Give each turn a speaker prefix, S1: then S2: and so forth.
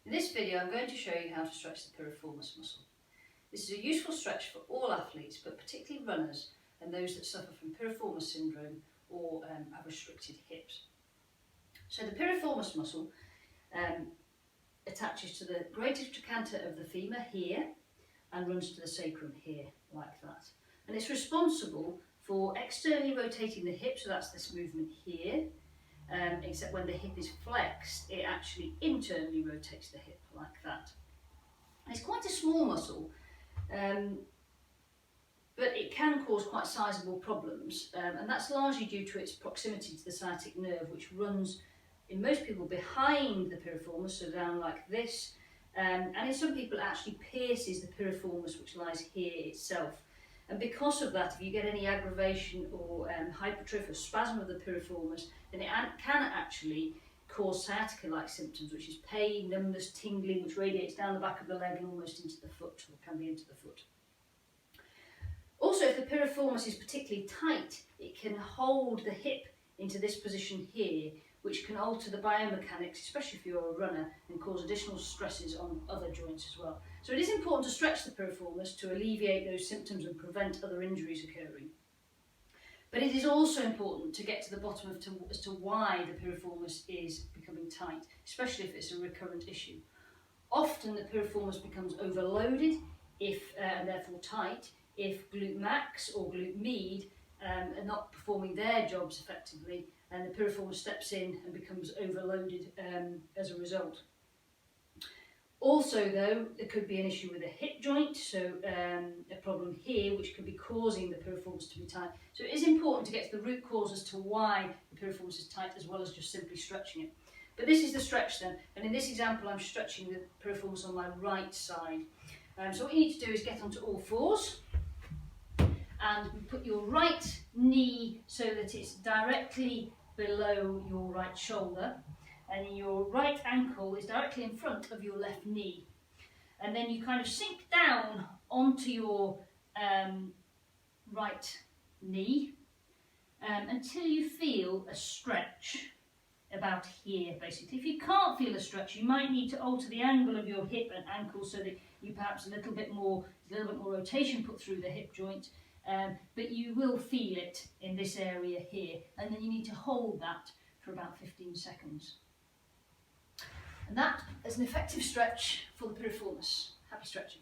S1: In this video I'm going to show you how to stretch the piriformis muscle. This is a useful stretch for all athletes, but particularly runners and those that suffer from piriformis syndrome or have restricted hips. So the piriformis muscle attaches to the greater trochanter of the femur here and runs to the sacrum here, like that. And it's responsible for externally rotating the hip, so that's this movement here, except when the hip is flexed, it actually internally rotates the hip, like that. And it's quite a small muscle, but it can cause quite sizable problems, and that's largely due to its proximity to the sciatic nerve, which runs in most people behind the piriformis, so down like this, and in some people it actually pierces the piriformis, which lies here itself. And because of that, if you get any aggravation or hypertrophy or spasm of the piriformis, then it can actually cause sciatica-like symptoms, which is pain, numbness, tingling, which radiates down the back of the leg and almost into the foot, or can be into the foot. Also, if the piriformis is particularly tight, it can hold the hip into this position here, which can alter the biomechanics, especially if you're a runner, and cause additional stresses on other joints as well. So it is important to stretch the piriformis to alleviate those symptoms and prevent other injuries occurring. But it is also important to get to the bottom as to why the piriformis is becoming tight, especially if it's a recurrent issue. Often the piriformis becomes overloaded and therefore tight if glute max or glute med are not performing their jobs effectively, and the piriformis steps in and becomes overloaded as a result. Also though, there could be an issue with a hip joint, so a problem here which could be causing the piriformis to be tight. So it is important to get to the root cause as to why the piriformis is tight, as well as just simply stretching it. But this is the stretch then, and in this example I'm stretching the piriformis on my right side. So what you need to do is get onto all fours, and put your right knee so that it's directly below your right shoulder, and your right ankle is directly in front of your left knee. And then you kind of sink down onto your right knee until you feel a stretch about here, basically. If you can't feel a stretch, you might need to alter the angle of your hip and ankle so that you perhaps a little bit more rotation put through the hip joint. But you will feel it in this area here, and then you need to hold that for about 15 seconds. And that is an effective stretch for the piriformis. Happy stretching.